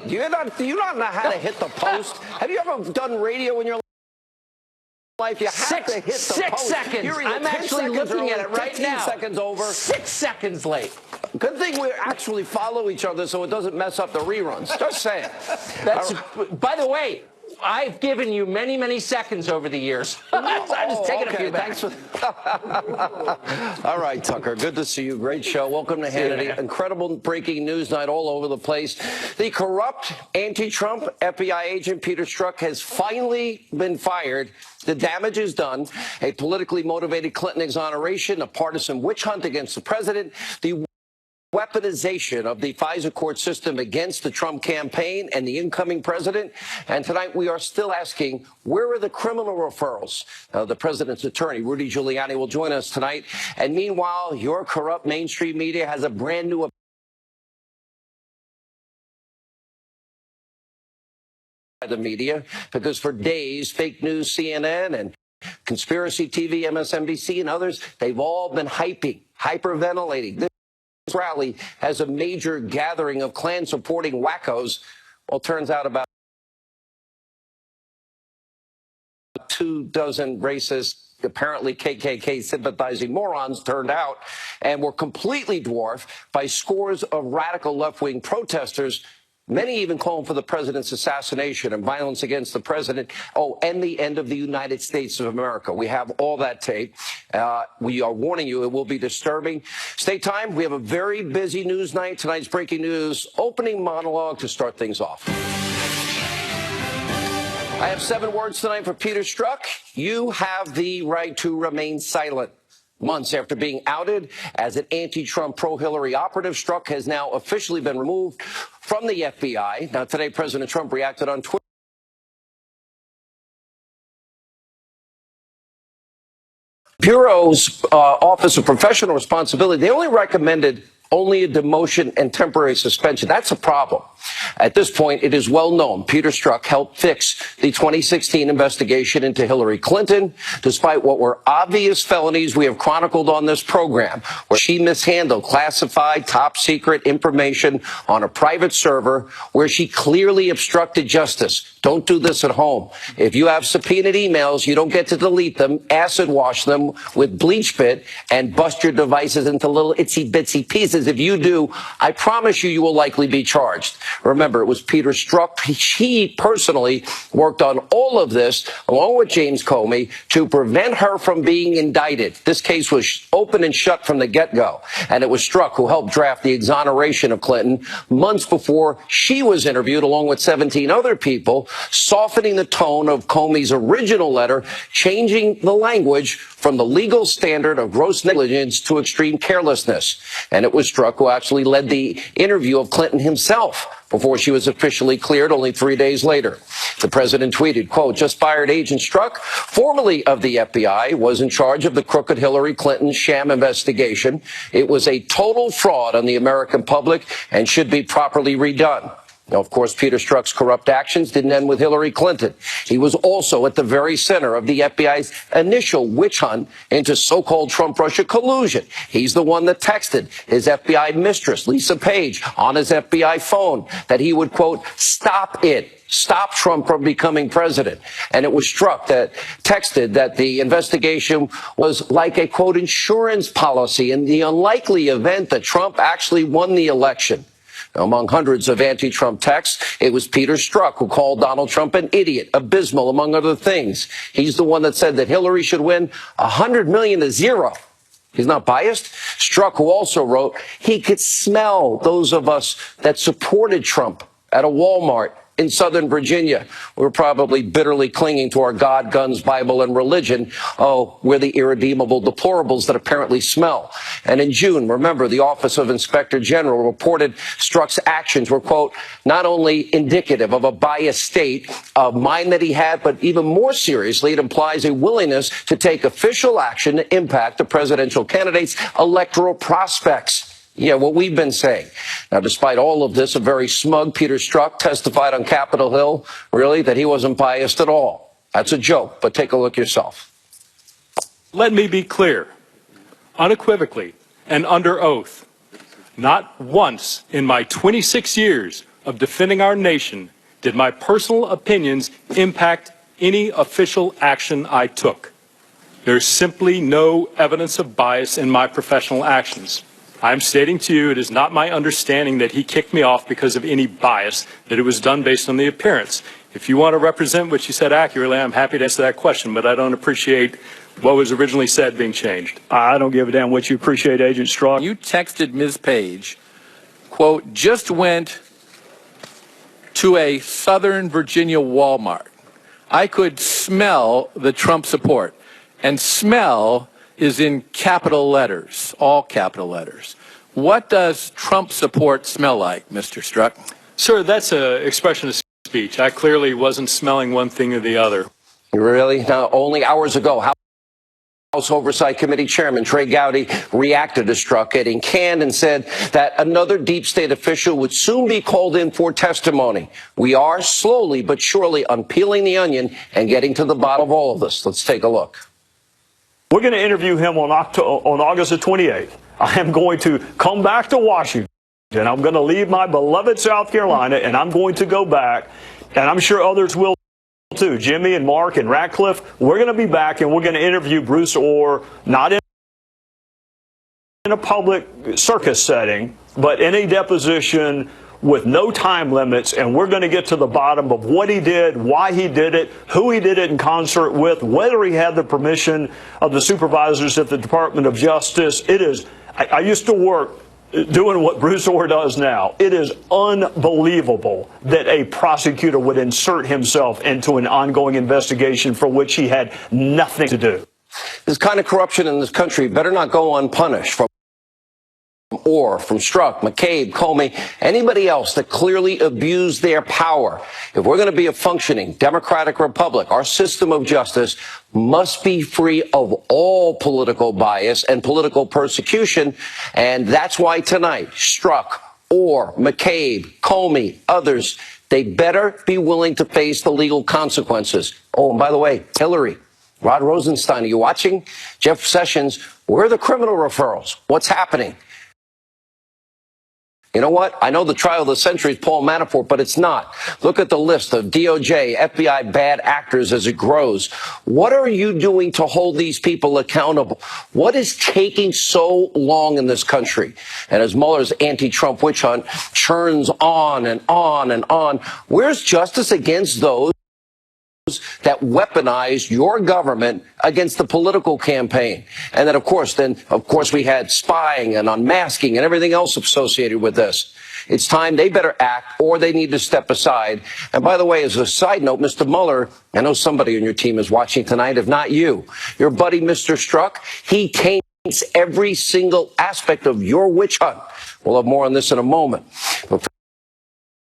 Do you not know how to hit the post? Have you ever done radio in your life? You have to hit the post. 6 seconds. I'm actually looking at it right now. 15 seconds over. 6 seconds late. Good thing we actually follow each other so it doesn't mess up the reruns. Just saying. By the way, I've given you many, many seconds over the years. I'm just taking a few back. All right, Tucker. Good to see you. Great show. Welcome to Hannity. Incredible breaking news night all over the place. The corrupt anti-Trump FBI agent Peter Strzok has finally been fired. The damage is done. A politically motivated Clinton exoneration, a partisan witch hunt against the president, the weaponization of the FISA court system against the Trump campaign and the incoming president. And tonight we are still asking, where are the criminal referrals? The president's attorney, Rudy Giuliani, will join us tonight. And meanwhile, your corrupt mainstream media has a brand new the media, because for days, fake news, CNN and conspiracy TV, MSNBC and others, they've all been hyperventilating. This rally has a major gathering of Klan-supporting wackos. Well, turns out about 24 racist, apparently KKK-sympathizing morons turned out and were completely dwarfed by scores of radical left-wing protesters, many even calling for the president's assassination and violence against the president. Oh, and the end of the United States of America. We have all that tape. We are warning you, it will be disturbing. Stay time. We have a very busy news night. Tonight's breaking news, opening monologue to start things off. I have 7 words tonight for Peter Strzok. You have the right to remain silent. Months after being outed as an anti-Trump, pro-Hillary operative, Strzok has now officially been removed from the FBI. Now, today, President Trump reacted on Twitter. Bureau's Office of Professional Responsibility, they only recommended only a demotion and temporary suspension. That's a problem. At this point, it is well known Peter Strzok helped fix the 2016 investigation into Hillary Clinton, despite what were obvious felonies we have chronicled on this program, where she mishandled classified, top-secret information on a private server, where she clearly obstructed justice. Don't do this at home. If you have subpoenaed emails, you don't get to delete them, acid wash them with bleach bit, and bust your devices into little itsy-bitsy pieces. If you do, I promise you, you will likely be charged. Remember, it was Peter Strzok. He personally worked on all of this, along with James Comey, to prevent her from being indicted. This case was open and shut from the get-go. And it was Strzok who helped draft the exoneration of Clinton months before she was interviewed, along with 17 other people, softening the tone of Comey's original letter, changing the language from the legal standard of gross negligence to extreme carelessness. And it was Strzok who actually led the interview of Clinton himself before she was officially cleared only 3 days later. The president tweeted, quote, just fired Agent Strzok, formerly of the FBI, was in charge of the crooked Hillary Clinton sham investigation. It was a total fraud on the American public and should be properly redone. Now, of course, Peter Strzok's corrupt actions didn't end with Hillary Clinton. He was also at the very center of the FBI's initial witch hunt into so-called Trump-Russia collusion. He's the one that texted his FBI mistress, Lisa Page, on his FBI phone that he would, quote, stop Trump from becoming president. And it was Strzok that texted that the investigation was like a, quote, insurance policy in the unlikely event that Trump actually won the election. Among hundreds of anti-Trump texts, it was Peter Strzok who called Donald Trump an idiot, abysmal, among other things. He's the one that said that Hillary should win 100 million to 0. He's not biased. Strzok, who also wrote he could smell those of us that supported Trump at a Walmart in Southern Virginia. We're probably bitterly clinging to our God, guns, Bible, and religion. Oh, we're the irredeemable deplorables that apparently smell. And in June, remember, the Office of Inspector General reported Strzok's actions were, quote, not only indicative of a biased state of mind that he had, but even more seriously, it implies a willingness to take official action to impact the presidential candidate's electoral prospects. Yeah, what we've been saying. Now, despite all of this, a very smug Peter Strzok testified on Capitol Hill, really, that he wasn't biased at all. That's a joke, but take a look yourself. Let me be clear, unequivocally and under oath. Not once in my 26 years of defending our nation did my personal opinions impact any official action I took. There's simply no evidence of bias in my professional actions. I'm stating to you it is not my understanding that he kicked me off because of any bias, that it was done based on the appearance. If you want to represent what you said accurately, I'm happy to answer that question, but I don't appreciate what was originally said being changed. I don't give a damn what you appreciate, Agent Strzok. You texted Ms. Page, quote, just went to a Southern Virginia Walmart. I could smell the Trump support. And smell is in capital letters, all capital letters. What does Trump support smell like, Mr. Strzok? Sir, that's an expression of speech. I clearly wasn't smelling one thing or the other. Really? Now, only hours ago, House Oversight Committee Chairman Trey Gowdy reacted to Strzok getting canned and said that another deep state official would soon be called in for testimony. We are slowly but surely unpeeling the onion and getting to the bottom of all of this. Let's take a look. We're going to interview him on August the 28th. I am going to come back to Washington. I'm going to leave my beloved South Carolina, and I'm going to go back, and I'm sure others will too. Jimmy and Mark and Ratcliffe, we're going to be back, and we're going to interview Bruce Orr, not in a public circus setting, but in a deposition with no time limits, and we're going to get to the bottom of what he did, why he did it, who he did it in concert with, whether he had the permission of the supervisors at the Department of Justice. It is, I used to work doing what Bruce Orr does now. It is unbelievable that a prosecutor would insert himself into an ongoing investigation for which he had nothing to do. This kind of corruption in this country better not go unpunished. From Orr, from Strzok, McCabe, Comey, anybody else that clearly abused their power. If we're going to be a functioning democratic republic, our system of justice must be free of all political bias and political persecution. And that's why tonight, Strzok, Orr, McCabe, Comey, others, they better be willing to face the legal consequences. Oh, and by the way, Hillary, Rod Rosenstein, are you watching? Jeff Sessions, where are the criminal referrals? What's happening? You know what? I know the trial of the century is Paul Manafort, but it's not. Look at the list of DOJ, FBI bad actors as it grows. What are you doing to hold these people accountable? What is taking so long in this country? And as Mueller's anti-Trump witch hunt churns on and on and on, where's justice against those that weaponized your government against the political campaign? And then, of course, we had spying and unmasking and everything else associated with this. It's time they better act or they need to step aside. And by the way, as a side note, Mr. Mueller, I know somebody on your team is watching tonight, if not you. Your buddy, Mr. Strzok, he taints every single aspect of your witch hunt. We'll have more on this in a moment. But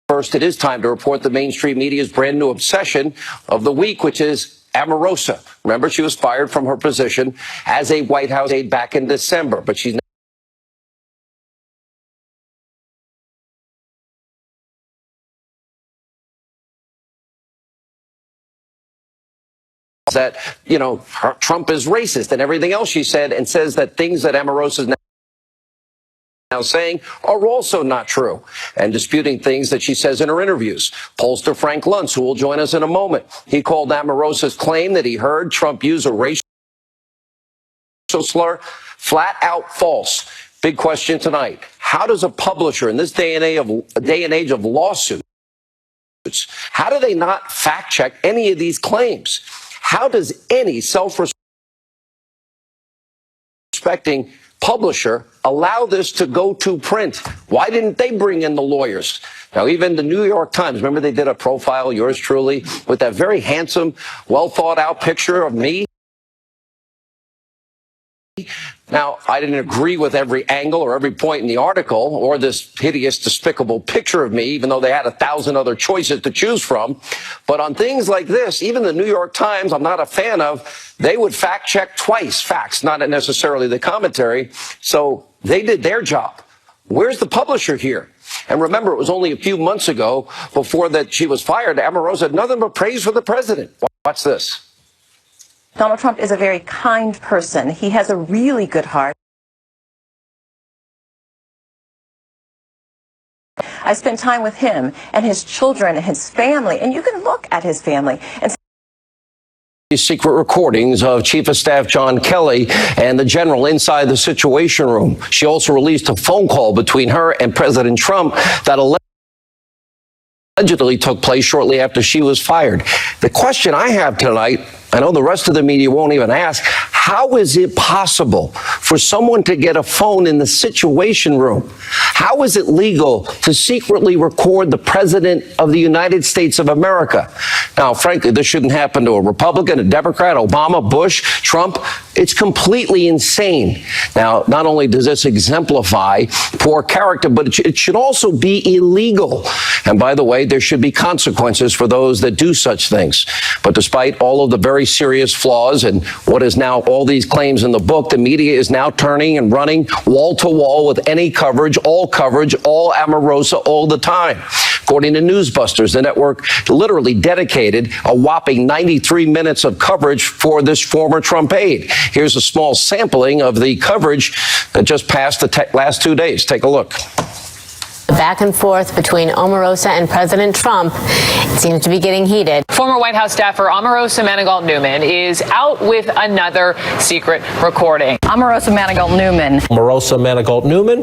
first, it is time to report the mainstream media's brand new obsession of the week, which is Omarosa. Remember, she was fired from her position as a White House aide back in December, but she's that, Trump is racist and everything else she said, and says that things that Omarosa is now saying are also not true, and disputing things that she says in her interviews. Pollster Frank Luntz, who will join us in a moment, he called Omarosa's claim that he heard Trump use a racial slur flat out false. Big question tonight. How does a publisher in this day and age of lawsuits, how do they not fact check any of these claims? How does any self-respecting publisher allow this to go to print? Why didn't they bring in the lawyers? Now, even the New York Times, remember they did a profile, yours truly, with that very handsome, well thought out picture of me? Now, I didn't agree with every angle or every point in the article or this hideous, despicable picture of me, even though they had 1,000 other choices to choose from. But on things like this, even the New York Times, I'm not a fan of, they would fact check twice, facts, not necessarily the commentary. So they did their job. Where's the publisher here? And remember, it was only a few months ago before that she was fired. Omarosa had nothing but praise for the president. Watch this. Donald Trump is a very kind person. He has a really good heart. I spent time with him and his children and his family, and you can look at his family and secret recordings of Chief of Staff John Kelly and the general inside the Situation Room. She also released a phone call between her and President Trump that allegedly took place shortly after she was fired. The question I have tonight, I know the rest of the media won't even ask, how is it possible for someone to get a phone in the Situation Room? How is it legal to secretly record the President of the United States of America? Now, frankly, this shouldn't happen to a Republican, a Democrat, Obama, Bush, Trump. It's completely insane. Now, not only does this exemplify poor character, but it should also be illegal. And by the way, there should be consequences for those that do such things. But despite all of the very serious flaws and what is now all these claims in the book, the media is now turning and running wall to wall with any coverage, all Omarosa, all the time. According to Newsbusters, the network literally dedicated a whopping 93 minutes of coverage for this former Trump aide. Here's a small sampling of the coverage that just passed the last 2 days. Take a look. The back and forth between Omarosa and President Trump seems to be getting heated. Former White House staffer Omarosa Manigault Newman is out with another secret recording. Omarosa Manigault Newman. Omarosa Manigault Newman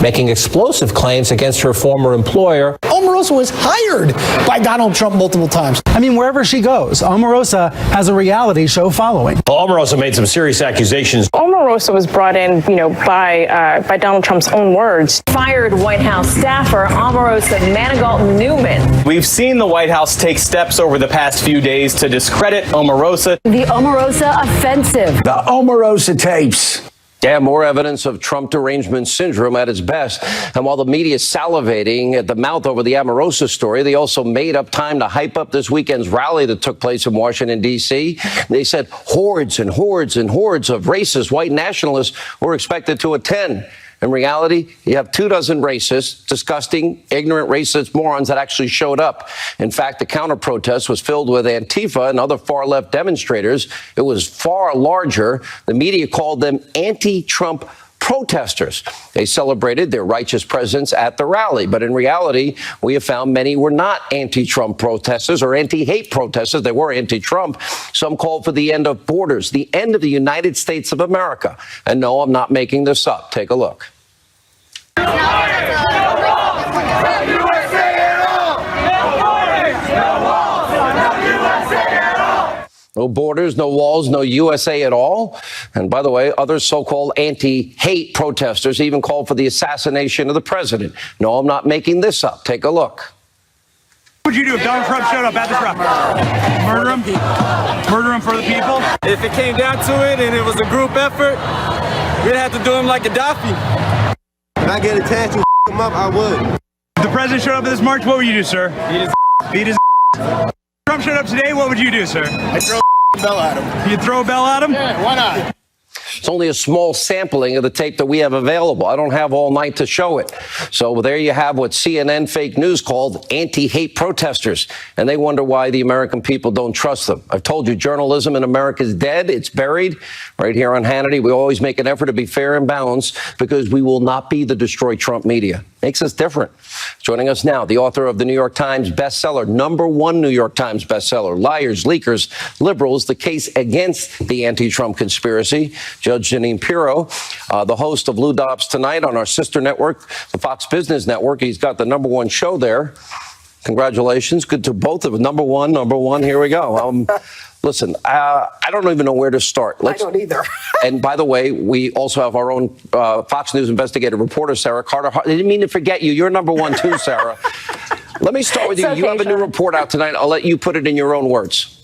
making explosive claims against her former employer. Omarosa was hired by Donald Trump multiple times. I mean, wherever she goes, Omarosa has a reality show following. Well, Omarosa made some serious accusations. Omarosa was brought in, by Donald Trump's own words. Fired White House staffer Omarosa Manigault Newman. We've seen the White House take steps over the past few days to discredit Omarosa. The Omarosa offensive. The Omarosa tapes. Yeah, more evidence of Trump derangement syndrome at its best. And while the media is salivating at the mouth over the Omarosa story, they also made up time to hype up this weekend's rally that took place in Washington, D.C. They said hordes and hordes and hordes of racist white nationalists were expected to attend. In reality, you have 24 racist, disgusting, ignorant racist morons that actually showed up. In fact, the counter-protest was filled with Antifa and other far-left demonstrators. It was far larger. The media called them anti-Trump protesters. They celebrated their righteous presence at the rally. But in reality, we have found many were not anti-Trump protesters or anti-hate protesters. They were anti-Trump. Some called for the end of borders, the end of the United States of America. And no, I'm not making this up. Take a look. No borders, no walls, no USA at all. And by the way, other so-called anti-hate protesters even called for the assassination of the president. No, I'm not making this up. Take a look. What would you do if Donald Trump showed up at this rally? Murder him? Murder him for the people? If it came down to it and it was a group effort, we'd have to do him like Gaddafi. If I get a chance to him up, I would. If the president showed up at this march, what would you do, sir? Beat his If Trump showed up today, what would you do, sir? I'd throw a bell at him. You'd throw a bell at him? Yeah, why not? It's only a small sampling of the tape that we have available. I don't have all night to show it. So there you have what CNN fake news called anti-hate protesters. And they wonder why the American people don't trust them. I've told you journalism in America is dead. It's buried. Right here on Hannity, we always make an effort to be fair and balanced because we will not be the Destroy Trump media. Makes us different. Joining us now, the author of the New York Times bestseller, #1 New York Times bestseller, Liars, Leakers, Liberals, the Case Against the Anti-Trump Conspiracy, Judge Jeanine Pirro, the host of Lou Dobbs Tonight on our sister network, the Fox Business Network. He's got the #1 show there. Congratulations. Good to both of them. #1. Here we go. Listen, I don't even know where to start. I don't either. And by the way, we also have our own Fox News investigative reporter, Sarah Carter. I didn't mean to forget you. You're #1 too, Sarah. Let me start with you. You have a new report out tonight. I'll let you put it in your own words.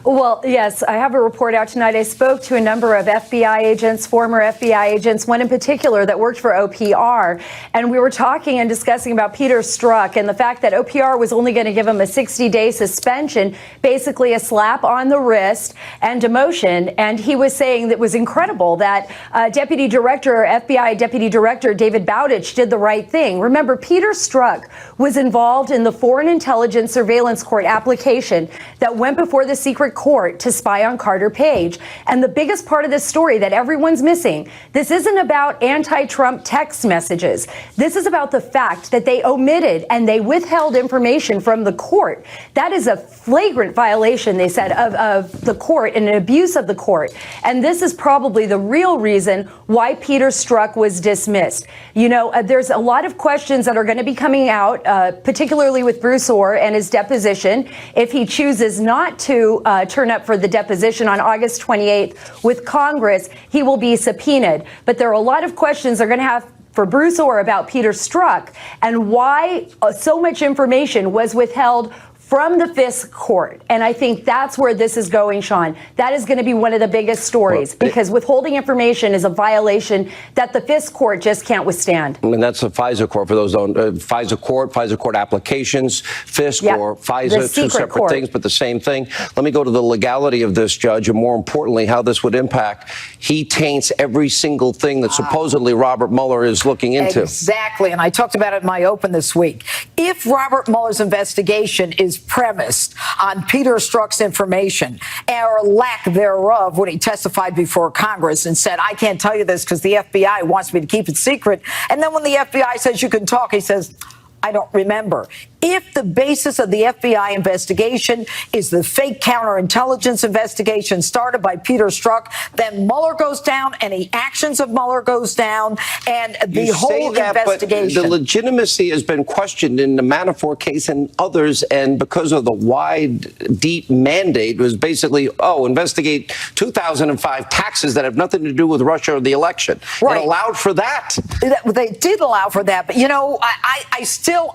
Well, yes, I have a report out tonight. I spoke to a number of FBI agents, former FBI agents, one in particular that worked for OPR. And we were talking and discussing about Peter Strzok and the fact that OPR was only going to give him a 60-day suspension, basically a slap on the wrist and demotion. And he was saying that it was incredible that FBI Deputy Director David Bowditch did the right thing. Remember, Peter Strzok was involved in the Foreign Intelligence Surveillance Court application that went before the Secret court to spy on Carter Page. And the biggest part of this story that everyone's missing, this isn't about anti-Trump text messages. This is about the fact that they omitted and they withheld information from the court. That is a flagrant violation, they said, of the court and an abuse of the court. And this is probably the real reason why Peter Strzok was dismissed. You know, there's a lot of questions that are going to be coming out, particularly with Bruce Orr and his deposition. If he chooses not to turn up for the deposition on August 28th with Congress, he will be subpoenaed. But there are a lot of questions they're going to have for Bruce Orr about Peter Strzok and why so much information was withheld from the Fisk court. And I think that's where this is going, Sean. That is going to be one of the biggest stories, because withholding information is a violation that the Fisk court just can't withstand. And that's the FISA court, for those who don't, FISA court applications, Fisk or FISA, two separate things, but the same thing. Let me go to the legality of this, Judge, and more importantly, how this would impact. He taints every single thing that supposedly Robert Mueller is looking into. Exactly, and I talked about it in my open this week. If Robert Mueller's investigation is premised on Peter Strzok's information or lack thereof when he testified before Congress and said, I can't tell you this because the FBI wants me to keep it secret. And then when the FBI says you can talk, he says, I don't remember. If the basis of the FBI investigation is the fake counterintelligence investigation started by Peter Strzok, then Mueller goes down, any actions of Mueller goes down, and the whole investigation. But the legitimacy has been questioned in the Manafort case and others, and because of the wide, deep mandate was basically, investigate 2005 taxes that have nothing to do with Russia or the election. Right. It allowed for that. They did allow for that, but you know,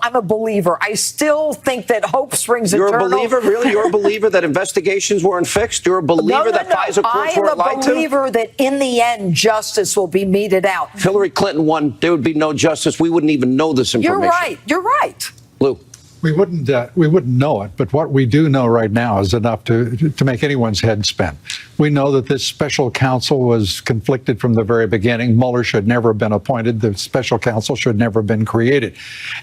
I'm a believer. I still think that hope springs eternal. You're a believer? Really? You're a believer that investigations weren't fixed? You're a believer that FISA courts weren't lied to? I am a believer that in the end, justice will be meted out. Hillary Clinton won. There would be no justice. We wouldn't even know this information. You're right. You're right. Lou. We wouldn't know it, but what we do know right now is enough to make anyone's head spin. We know that this special counsel was conflicted from the very beginning. Mueller should never have been appointed. The special counsel should never have been created.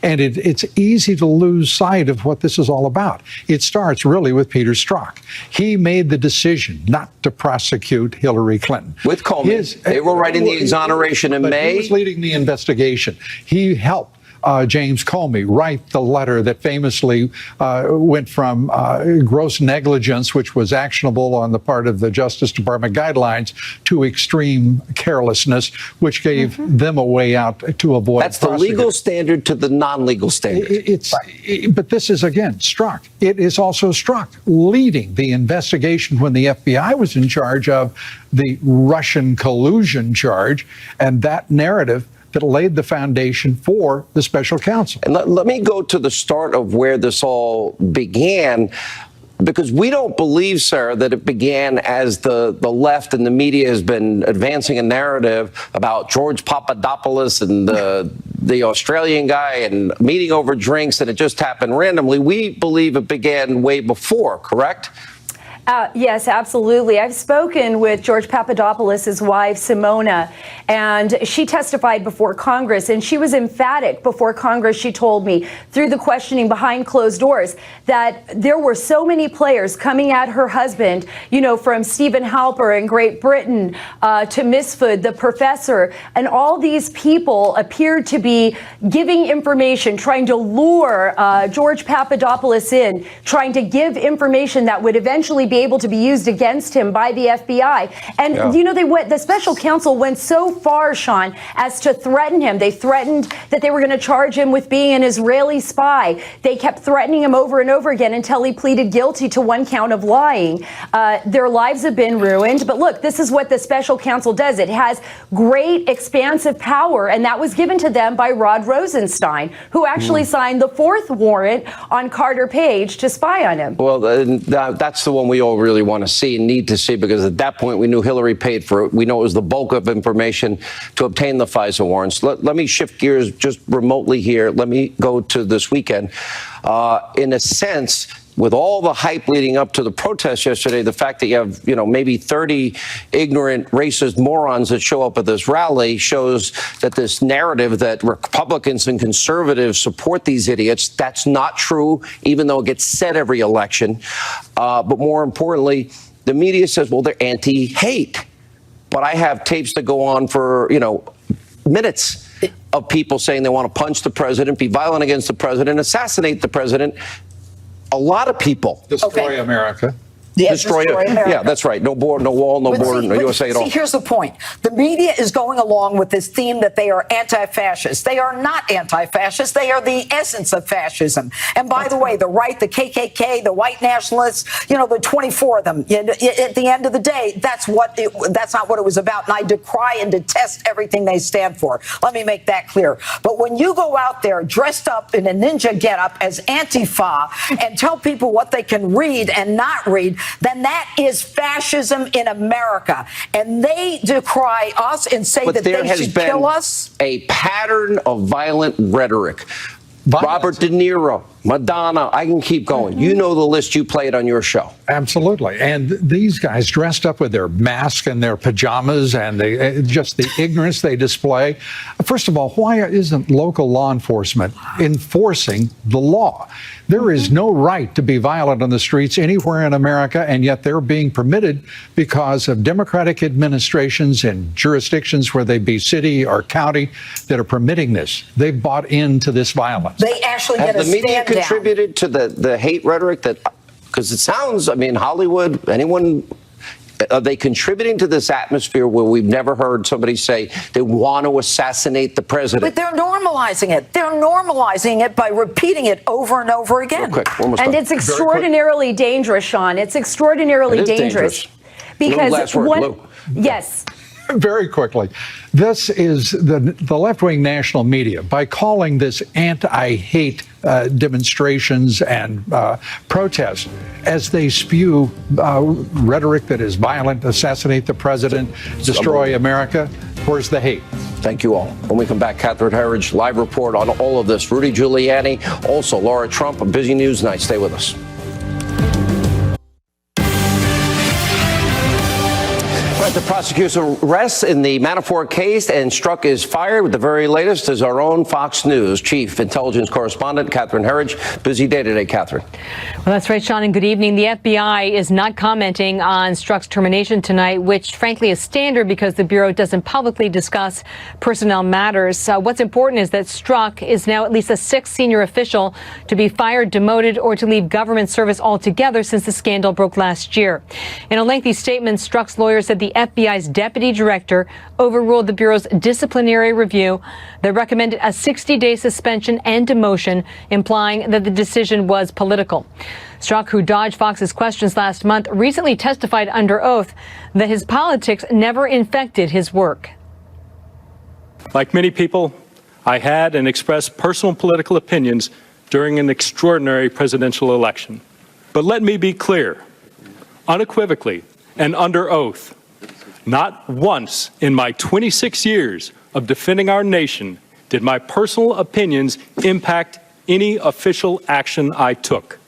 And it's easy to lose sight of what this is all about. It starts really with Peter Strzok. He made the decision not to prosecute Hillary Clinton. With Comey. They were writing the exoneration in May. He was leading the investigation. He helped James Comey write the letter that famously went from gross negligence, which was actionable on the part of the Justice Department guidelines, to extreme carelessness, which gave them a way out to avoid. That's the legal standard to the non-legal standard. But this is, again, Strzok. It is also Strzok leading the investigation when the FBI was in charge of the Russian collusion charge, and that narrative that laid the foundation for the special counsel. And let me go to the start of where this all began, because we don't believe, sir, that it began as the left and the media has been advancing a narrative about George Papadopoulos and the Australian guy and meeting over drinks, and it just happened randomly. We believe it began way before, correct? Yes, absolutely. I've spoken with George Papadopoulos' wife, Simona, and she testified before Congress, and she was emphatic before Congress, she told me, through the questioning behind closed doors, that there were so many players coming at her husband, you know, from Stephen Halper in Great Britain to Misfud, the professor, and all these people appeared to be giving information, trying to lure George Papadopoulos in, trying to give information that would eventually be able to be used against him by the FBI. And, you know, the special counsel went so far, Sean, as to threaten him. They threatened that they were going to charge him with being an Israeli spy. They kept threatening him over and over again until he pleaded guilty to one count of lying. Their lives have been ruined. But look, this is what the special counsel does. It has great expansive power, and that was given to them by Rod Rosenstein, who actually signed the fourth warrant on Carter Page to spy on him. Well, that's the one we all really want to see and need to see, because at that point we knew Hillary paid for it. We know it was the bulk of information to obtain the FISA warrants. Let me shift gears just remotely here. Let me go to this weekend. In a sense, with all the hype leading up to the protest yesterday, the fact that you have, maybe 30 ignorant, racist morons that show up at this rally shows that this narrative that Republicans and conservatives support these idiots, that's not true, even though it gets said every election. But more importantly, the media says, well, they're anti-hate. But I have tapes that go on for, minutes of people saying they want to punch the president, be violent against the president, assassinate the president. A lot of people. Destroy America. Yeah, destroy America. Yeah, that's right. No board, no wall, no border, no USA at all. Here's the point. The media is going along with this theme that they are anti-fascist. They are not anti-fascist. They are the essence of fascism. And by the way, the right, the KKK, the white nationalists, the 24 of them, at the end of the day, that's not what it was about. And I decry and detest everything they stand for. Let me make that clear. But when you go out there dressed up in a ninja getup as Antifa and tell people what they can read and not read, then that is fascism in America. And they decry us and say that they should kill us. A pattern of violent rhetoric. Robert De Niro, Madonna, I can keep going. You know the list, you played on your show. Absolutely. And these guys dressed up with their masks and their pajamas and just the ignorance they display. First of all, why isn't local law enforcement enforcing the law? There is no right to be violent on the streets anywhere in America, and yet they're being permitted because of Democratic administrations in jurisdictions, whether they be city or county, that are permitting this. They've bought into this violence. They actually get a stand down. Have the media contributed to the hate rhetoric that, because it sounds, Hollywood, anyone, are they contributing to this atmosphere where we've never heard somebody say they want to assassinate the president? But they're normalizing it. They're normalizing it by repeating it over and over again. Real quick, and it's extraordinarily dangerous, Sean. It's extraordinarily dangerous. Because yes. Very quickly, this is the left-wing national media, by calling this anti-hate demonstrations and protests, as they spew rhetoric that is violent, assassinate the president, destroy America. Where's the hate? Thank you all. When we come back, Catherine Herridge, live report on all of this. Rudy Giuliani, also Laura Trump, a busy news night. Stay with us. The prosecution rests in the Manafort case, and Strzok is fired. With the very latest is our own Fox News chief intelligence correspondent, Catherine Herridge. Busy day today, Catherine. Well, that's right, Sean, and good evening. The FBI is not commenting on Strzok's termination tonight, which frankly is standard because the Bureau doesn't publicly discuss personnel matters. What's important is that Strzok is now at least the sixth senior official to be fired, demoted, or to leave government service altogether since the scandal broke last year. In a lengthy statement, Strzok's lawyer said the FBI's deputy director overruled the Bureau's disciplinary review that recommended a 60-day suspension and demotion, implying that the decision was political. Strzok, who dodged Fox's questions last month, recently testified under oath that his politics never infected his work. Like many people, I had and expressed personal political opinions during an extraordinary presidential election. But let me be clear, unequivocally and under oath, not once in my 26 years of defending our nation did my personal opinions impact any official action I took.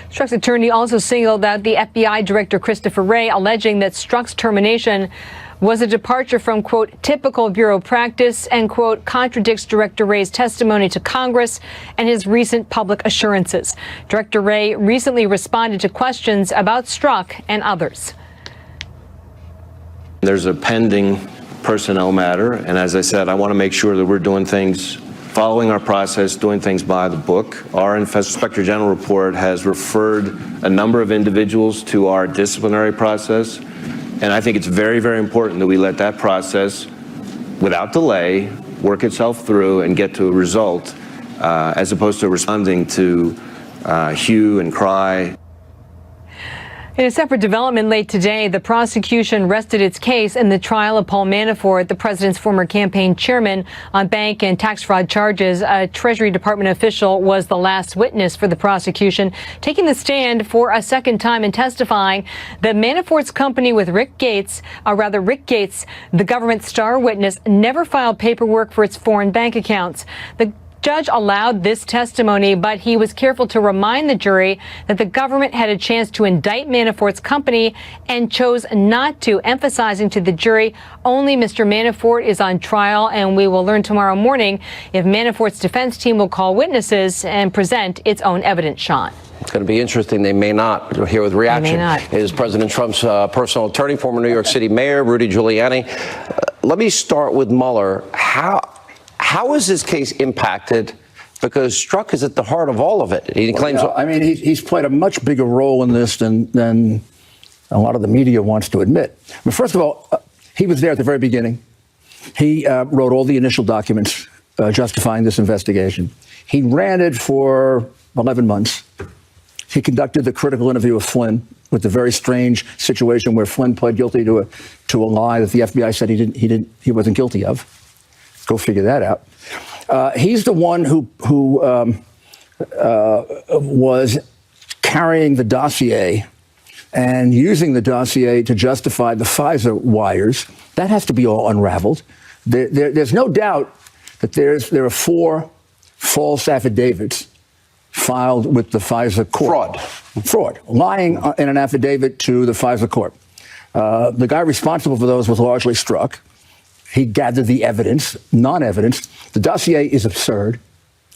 Strzok's attorney also singled out the FBI Director Christopher Wray, alleging that Strzok's termination was a departure from, quote, typical Bureau practice and, quote, contradicts Director Wray's testimony to Congress and his recent public assurances. Director Wray recently responded to questions about Strzok and others. There's a pending personnel matter, and as I said, I want to make sure that we're doing things, following our process, doing things by the book. Our Inspector General report has referred a number of individuals to our disciplinary process, and I think it's very, very important that we let that process, without delay, work itself through and get to a result, as opposed to responding to hue and cry. In a separate development late today, the prosecution rested its case in the trial of Paul Manafort, the president's former campaign chairman, on bank and tax fraud charges. A Treasury Department official was the last witness for the prosecution, taking the stand for a second time and testifying that Manafort's company with Rick Gates, the government star witness, never filed paperwork for its foreign bank accounts. The judge allowed this testimony, but he was careful to remind the jury that the government had a chance to indict Manafort's company and chose not to, emphasizing to the jury only Mr. Manafort is on trial, and we will learn tomorrow morning if Manafort's defense team will call witnesses and present its own evidence, Sean. It's going to be interesting. They may not. Here with reaction is President Trump's personal attorney, former New York City Mayor Rudy Giuliani. Let me start with Mueller. How is this case impacted? Because Strzok is at the heart of all of it. He claims. I mean, he's played a much bigger role in this than a lot of the media wants to admit. I mean, first of all, he was there at the very beginning. He wrote all the initial documents justifying this investigation. He ran it for 11 months. He conducted the critical interview of Flynn with the very strange situation where Flynn pled guilty to a lie that the FBI said he wasn't guilty of. Go figure that out. He's the one who was carrying the dossier and using the dossier to justify the FISA wires. That has to be all unraveled. There's no doubt that there are 4 false affidavits filed with the FISA court. Fraud. Lying in an affidavit to the FISA court. The guy responsible for those was largely Strzok. He gathered the evidence, non-evidence. The dossier is absurd.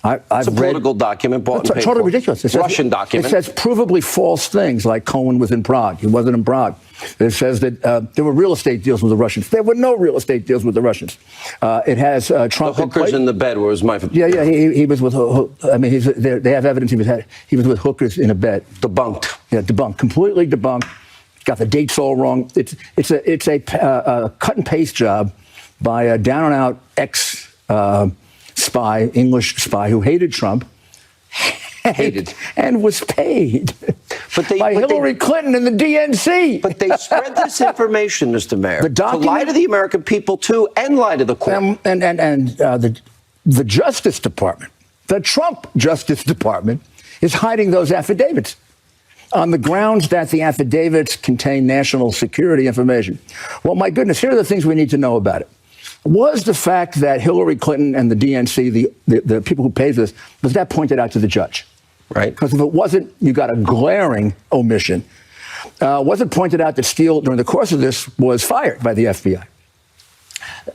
It's a political document bought and paid totally for. ridiculous. It Russian document. It says provably false things, like Cohen was in Prague. He wasn't in Prague. It says that there were real estate deals with the Russians. There were no real estate deals with the Russians. It has Trump. The hookers in the bed was my. Yeah. He was with. I mean, they have evidence he was with hookers in a bed. Debunked. Yeah, debunked. Completely debunked. Got the dates all wrong. It's a cut and paste job by a down and out ex. Spy, English spy who hated Trump, and was paid by Hillary Clinton and the DNC. But they spread this information, Mr. Mayor, to lie to the American people too, and lie to the court. And the Justice Department, the Trump Justice Department, is hiding those affidavits on the grounds that the affidavits contain national security information. Well, my goodness, here are the things we need to know about it. Was the fact that Hillary Clinton and the DNC, the people who paid for this, was that pointed out to the judge? Right. Because if it wasn't, you got a glaring omission. Was it pointed out that Steele, during the course of this, was fired by the FBI?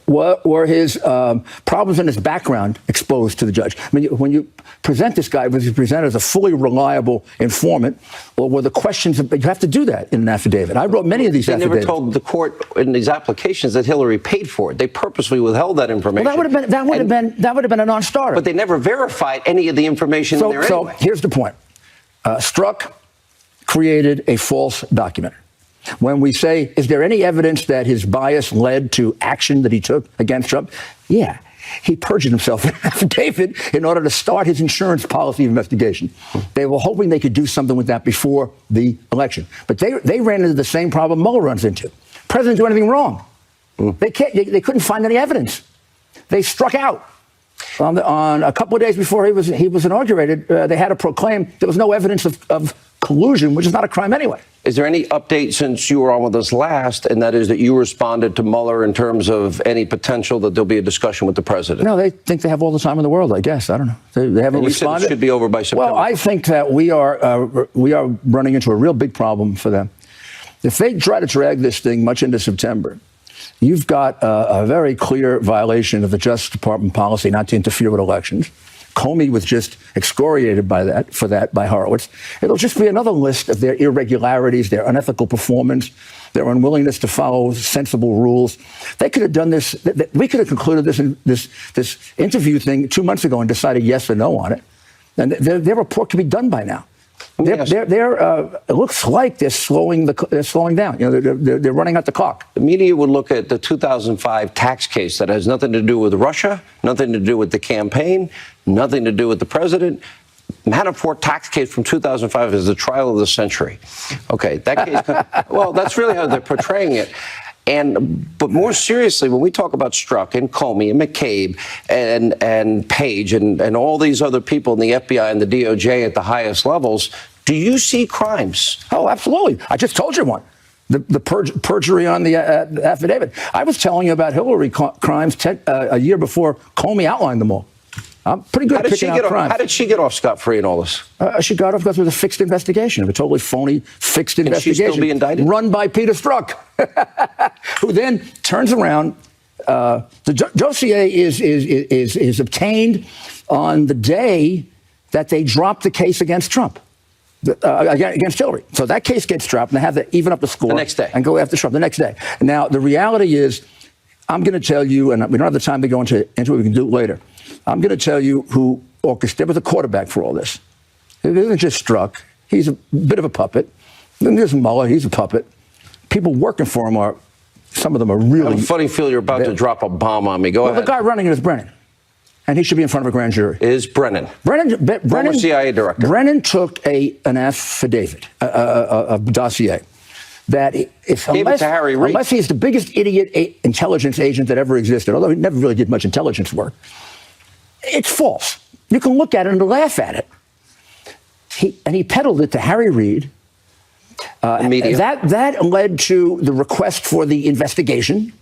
Were his problems in his background exposed to the judge? I mean, when you present this guy, was he presented as a fully reliable informant, or were the questions, you have to do that in an affidavit. I wrote many of these affidavits. They never told the court in these applications that Hillary paid for it. They purposely withheld that information. Well, that would have been a non-starter. But they never verified any of the information in there anyway. So here's the point. Strzok created a false document. When we say, is there any evidence that his bias led to action that he took against Trump? Yeah. He perjured himself in an affidavit in order to start his insurance policy investigation. They were hoping they could do something with that before the election. But they ran into the same problem Mueller runs into. President didn't do anything wrong. They couldn't find any evidence. They struck out. On a couple of days before he was inaugurated, they had to proclaim there was no evidence of collusion, which is not a crime anyway. Is there any update since you were on with us last, and that is that you responded to Mueller in terms of any potential that there'll be a discussion with the president? No, they think they have all the time in the world, I guess. I don't know. They haven't responded. Said it should be over by September. Well, I think that we are running into a real big problem for them. If they try to drag this thing much into September, you've got a very clear violation of the Justice Department policy not to interfere with elections. Comey was just excoriated for that by Horowitz. It'll just be another list of their irregularities, their unethical performance, their unwillingness to follow sensible rules. They could have done this. We could have concluded this interview thing 2 months ago and decided yes or no on it. And their report could be done by now. It looks like they're slowing down. You know, they're running out the clock. The media would look at the 2005 tax case that has nothing to do with Russia, nothing to do with the campaign, nothing to do with the president. Manafort tax case from 2005 is the trial of the century. Okay, that case. Well, that's really how they're portraying it. But more seriously, when we talk about Strzok and Comey and McCabe and Page and all these other people in the FBI and the DOJ at the highest levels, do you see crimes? Oh, absolutely. I just told you one. The perjury on the affidavit. I was telling you about Hillary crimes a year before Comey outlined them all. I'm pretty good at picking out crimes. How did she get off scot-free in all this? She got off because it was a fixed investigation, a totally phony fixed investigation. Can she still be indicted? Run by Peter Strzok, who then turns around. The dossier is obtained on the day that they dropped the case against Trump, against Hillary. So that case gets dropped, and they have to even up the score the next day and go after Trump the next day. Now, the reality is, I'm going to tell you, and we don't have the time to go into it, we can do it later. I'm going to tell you who orchestrated, was the quarterback for all this. It isn't just Strzok. He's a bit of a puppet. Then there's Mueller. He's a puppet. People working for him some of them are really... I have a funny feel you're about to drop a bomb on me. Go ahead. The guy running it is Brennan. And he should be in front of a grand jury. Is Brennan. Former CIA director. Brennan took an affidavit, a dossier, that if, unless he's the biggest idiot intelligence agent that ever existed, although he never really did much intelligence work, it's false. You can look at it and laugh at it. He peddled it to Harry Reid. Media. That led to the request for the investigation.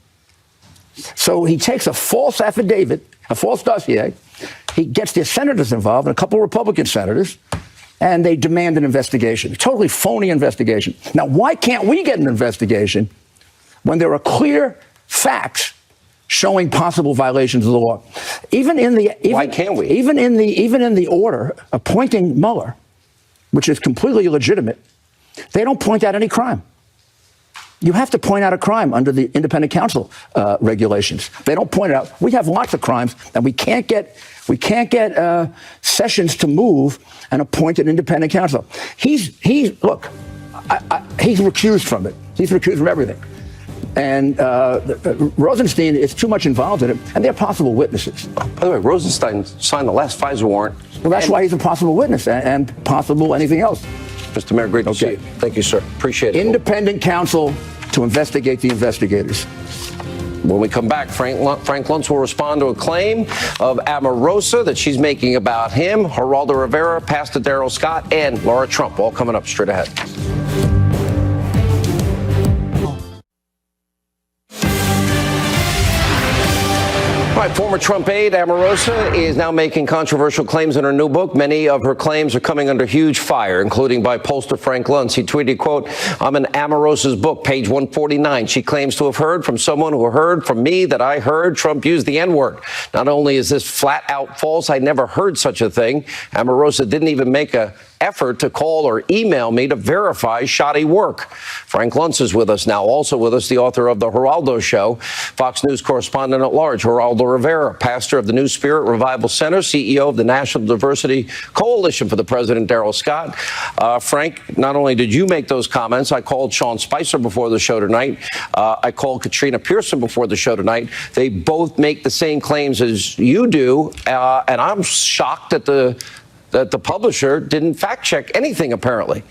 So he takes a false affidavit, a false dossier. He gets the senators involved, and a couple of Republican senators, and they demand an investigation, a totally phony investigation. Now, why can't we get an investigation when there are clear facts showing possible violations of the law? Why can't we? Even in the order appointing Mueller, which is completely illegitimate, they don't point out any crime. You have to point out a crime under the independent counsel regulations. They don't point it out. We have lots of crimes, and we can't get Sessions to move and appoint an independent counsel. He's recused from it. He's recused from everything. And Rosenstein is too much involved in it, and they're possible witnesses. By the way, Rosenstein signed the last FISA warrant. Well, that's why he's a possible witness and possible anything else. Mr. Mayor, great to see you. Thank you, sir. Appreciate it. Independent counsel to investigate the investigators. When we come back, Frank Luntz will respond to a claim of Omarosa that she's making about him, Geraldo Rivera, Pastor Darrell Scott, and Laura Trump. All coming up straight ahead. All right, former Trump aide Omarosa is now making controversial claims in her new book. Many of her claims are coming under huge fire, including by pollster Frank Luntz. He tweeted, quote, "I'm in Omarosa's book, page 149. She claims to have heard from someone who heard from me that I heard Trump use the N-word. Not only is this flat out false, I never heard such a thing. Omarosa didn't even make an effort to call or email me to verify shoddy work." Frank Luntz is with us now. Also with us, the author of The Geraldo Show, Fox News correspondent at large, Geraldo Rivera, pastor of the New Spirit Revival Center, CEO of the National Diversity Coalition for the President, Darrell Scott. Frank, not only did you make those comments, I called Sean Spicer before the show tonight. I called Katrina Pearson before the show tonight. They both make the same claims as you do, and I'm shocked that the publisher didn't fact check anything, apparently.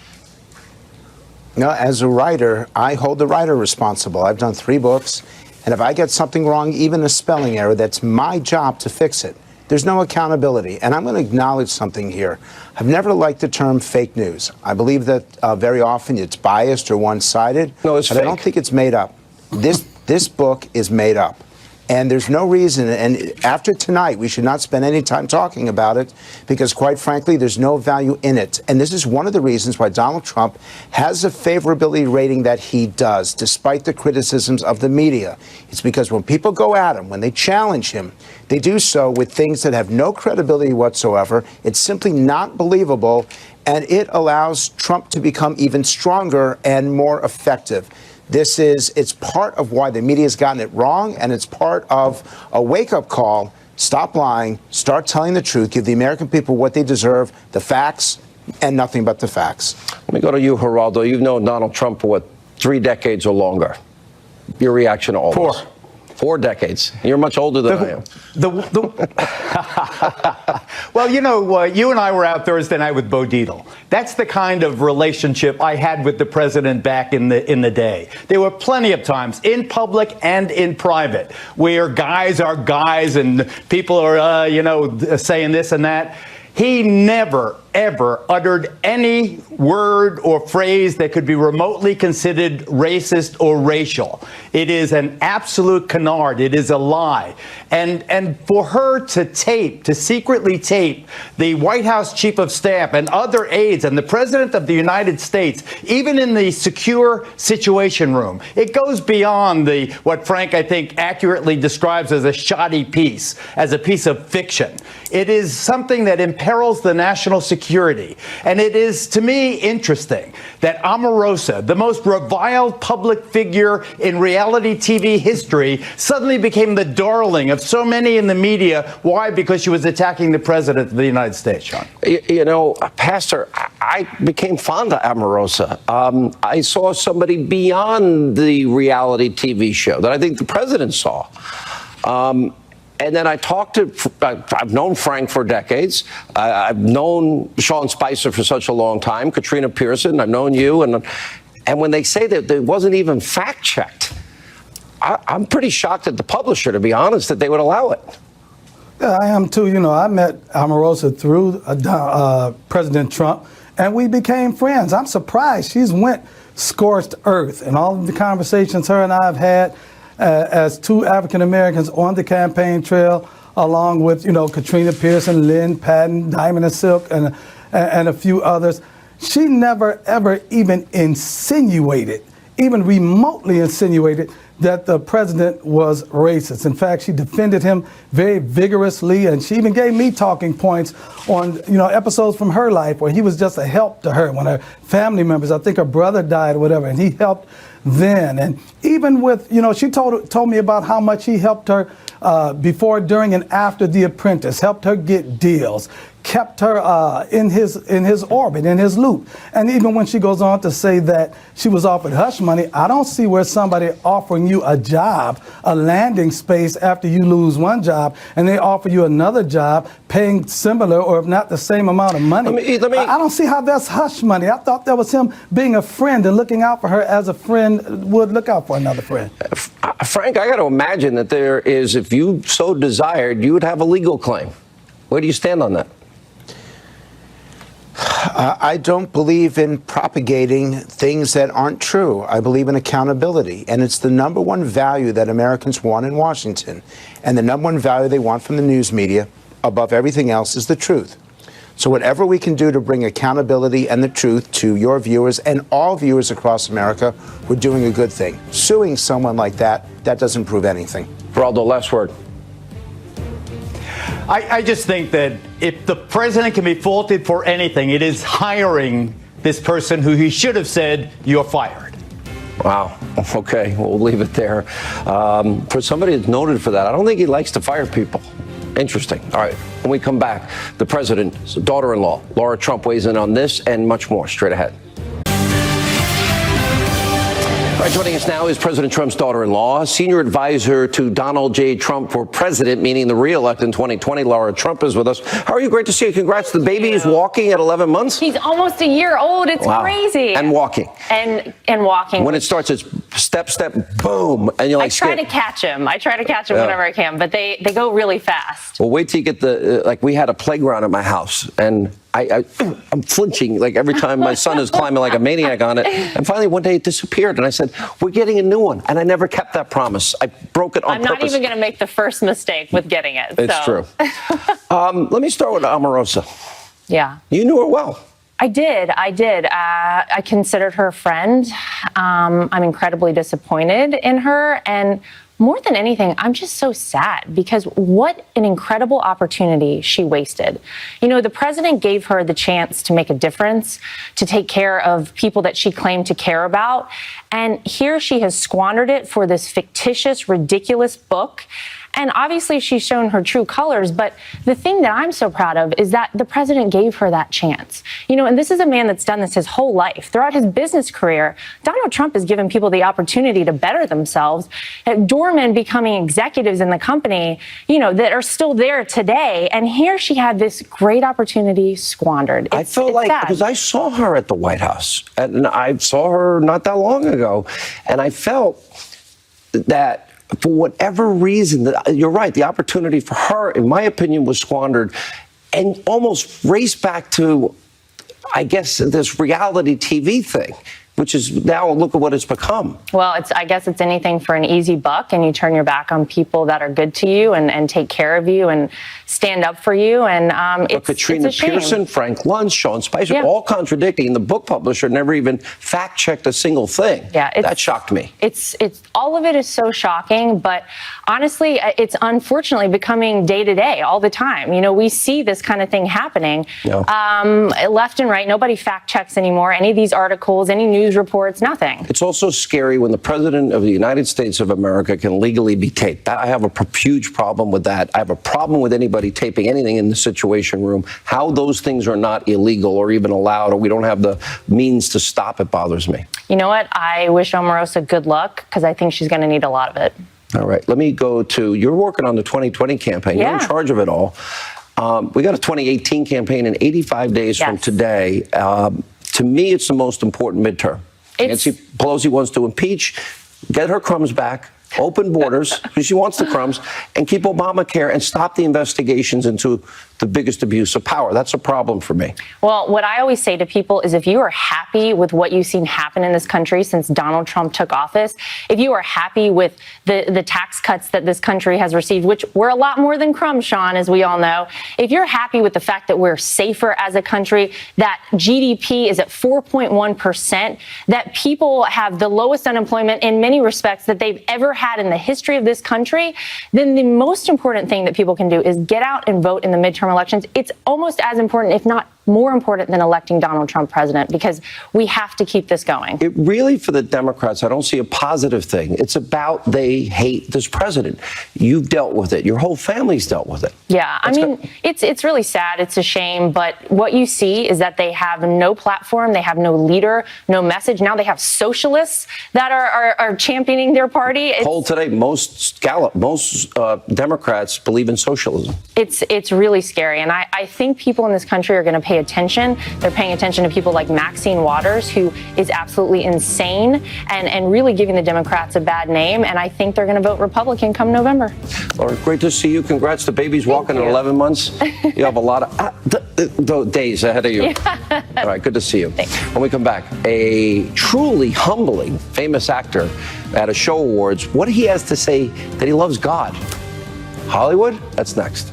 No, as a writer, I hold the writer responsible. I've done 3 books, and if I get something wrong, even a spelling error, that's my job to fix it. There's no accountability. And I'm going to acknowledge something here. I've never liked the term fake news. I believe that very often it's biased or one-sided. No, it's but fake. I don't think it's made up. This book is made up. And there's no reason, and after tonight, we should not spend any time talking about it because, quite frankly, there's no value in it. And this is one of the reasons why Donald Trump has a favorability rating that he does, despite the criticisms of the media. It's because when people go at him, when they challenge him, they do so with things that have no credibility whatsoever. It's simply not believable, and it allows Trump to become even stronger and more effective. It's part of why the media has gotten it wrong, and it's part of a wake-up call. Stop lying, start telling the truth, give the American people what they deserve, the facts, and nothing but the facts. Let me go to you, Geraldo. You've known Donald Trump for, 3 decades or longer? Your reaction to all this? 4 decades. You're much older than I am. Well, you and I were out Thursday night with Bo Dietl. That's the kind of relationship I had with the president back in the day. There were plenty of times in public and in private where guys are guys and people are, saying this and that. He never, ever uttered any word or phrase that could be remotely considered racist or racial. It is an absolute canard. It is a lie. And for her to secretly tape the White House chief of staff and other aides and the president of the United States, even in the secure situation room, it goes beyond what Frank, I think, accurately describes as a shoddy piece, as a piece of fiction. It is something that imperils the national security. And it is, to me, interesting that Omarosa, the most reviled public figure in reality TV history, suddenly became the darling of so many in the media. Why? Because she was attacking the president of the United States, Sean. You know, Pastor, I became fond of Omarosa. I saw somebody beyond the reality TV show that I think the president saw. And then I talked to, I've known Frank for decades. I've known Sean Spicer for such a long time, Katrina Pearson, I've known you. And when they say that it wasn't even fact-checked, I'm pretty shocked at the publisher, to be honest, that they would allow it. Yeah, I am too. You know, I met Omarosa through President Trump, and we became friends. I'm surprised she's went scorched earth, and all of the conversations her and I have had as two African Americans on the campaign trail, along with, you know, Katrina Pearson, Lynn Patton, Diamond and Silk, and a few others. She never, ever even insinuated, even remotely insinuated, that the president was racist. In fact, she defended him very vigorously, and she even gave me talking points on, you know, episodes from her life where he was just a help to her when her family members, I think her brother died or whatever, and he helped then. And even with, you know, she told me about how much he helped her before, during, and after The Apprentice, helped her get deals, kept her in his orbit, in his loop. And even when she goes on to say that she was offered hush money, I don't see where somebody offering you a job, a landing space after you lose one job, and they offer you another job paying similar or if not the same amount of money. I don't see how that's hush money. I thought that was him being a friend and looking out for her as a friend would look out for another friend. Frank, I got to imagine that there is, if you so desired, you would have a legal claim. Where do you stand on that? I don't believe in propagating things that aren't true. I believe in accountability, and it's the number one value that Americans want in Washington. And the number one value they want from the news media, above everything else, is the truth. So whatever we can do to bring accountability and the truth to your viewers and all viewers across America, we're doing a good thing. Suing someone like that doesn't prove anything. Geraldo, last word. I just think that if the president can be faulted for anything, it is hiring this person who he should have said, "You're fired." Wow. Okay, we'll leave it there. For somebody that's noted for that, I don't think he likes to fire people. Interesting. All right, when we come back, the president's daughter-in-law, Laura Trump, weighs in on this and much more straight ahead. All right, joining us now is President Trump's daughter-in-law, senior advisor to Donald J. Trump for president, meaning the re-elect in 2020. Laura Trump is with us. How are you? Great to see you. Congrats. The baby is walking at 11 months. He's almost a year old. It's crazy. And walking. And walking. When it starts, it's step, step, boom. And you're like, I try to catch him whenever I can, but they go really fast. Well, wait till you get the, like we had a playground at my house, and I'm flinching like every time my son is climbing like a maniac on it. And finally one day it disappeared, and I said, we're getting a new one. And I never kept that promise. I broke it on purpose. I'm not even going to make the first mistake with getting it. It's true. Let me start with Omarosa. Yeah. You knew her well. I did. I considered her a friend. I'm incredibly disappointed in her. And more than anything, I'm just so sad because what an incredible opportunity she wasted. You know, the president gave her the chance to make a difference, to take care of people that she claimed to care about. And here she has squandered it for this fictitious, ridiculous book. And obviously she's shown her true colors. But the thing that I'm so proud of is that the president gave her that chance. You know, and this is a man that's done this his whole life. Throughout his business career, Donald Trump has given people the opportunity to better themselves. Doormen becoming executives in the company, you know, that are still there today. And here she had this great opportunity squandered. I felt like, because I saw her at the White House, and I saw her not that long ago, and I felt that for whatever reason, you're right, the opportunity for her, in my opinion, was squandered and almost raced back to I guess, this reality TV thing, which is now look at what it's become. Well, I guess it's anything for an easy buck, and you turn your back on people that are good to you and take care of you and stand up for you. And it's Katrina a shame. Pearson, Frank Luntz, Sean Spicer, Yeah. all contradicting. The book publisher never even fact-checked a single thing. Yeah, that shocked me. It's all of it is so shocking, but honestly, it's unfortunately becoming day to day all the time. You know, we see this kind of thing happening left and right. Nobody fact checks anymore. Any of these articles, any news reports, nothing. It's also scary when the president of the United States of America can legally be taped. I have a huge problem with that. I have a problem with anybody taping anything in the Situation Room. How those things are not illegal or even allowed, or we don't have the means to stop it, bothers me. You know what? I wish Omarosa good luck, because I think she's going to need a lot of it. All right. Let me go to, you're working on the 2020 campaign. Yeah. You're in charge of it all. We got a 2018 campaign in 85 days from today. To me, it's the most important midterm. Nancy Pelosi wants to impeach, get her crumbs back, open borders, because she wants the crumbs, and keep Obamacare and stop the investigations into the biggest abuse of power. That's a problem for me. Well, what I always say to people is if you are happy with what you've seen happen in this country since Donald Trump took office, if you are happy with the tax cuts that this country has received, which were a lot more than crumbs, Sean, as we all know, if you're happy with the fact that we're safer as a country, that GDP is at 4.1%, that people have the lowest unemployment in many respects that they've ever had in the history of this country, then the most important thing that people can do is get out and vote in the midterm elections. It's almost as important, if not more important, than electing Donald Trump president, because we have to keep this going. It really, for the Democrats, I don't see a positive thing. It's about they hate this president. You've dealt with it. Your whole family's dealt with it. Yeah, I mean, it's really sad. It's a shame. But what you see is that they have no platform. They have no leader, no message. Now they have socialists that are championing their party. Poll today, most Democrats believe in socialism. It's really scary. And I think people in this country are going to pay attention. They're paying attention to people like Maxine Waters, who is absolutely insane and really giving the Democrats a bad name. And I think they're going to vote Republican come November. Laura, great to see you. Congrats. The baby's walking in 11 months. You have a lot of days ahead of you. Yeah. All right, good to see you. Thanks. When we come back, a truly humbling, famous actor at a show awards, what he has to say that he loves God. Hollywood? That's next.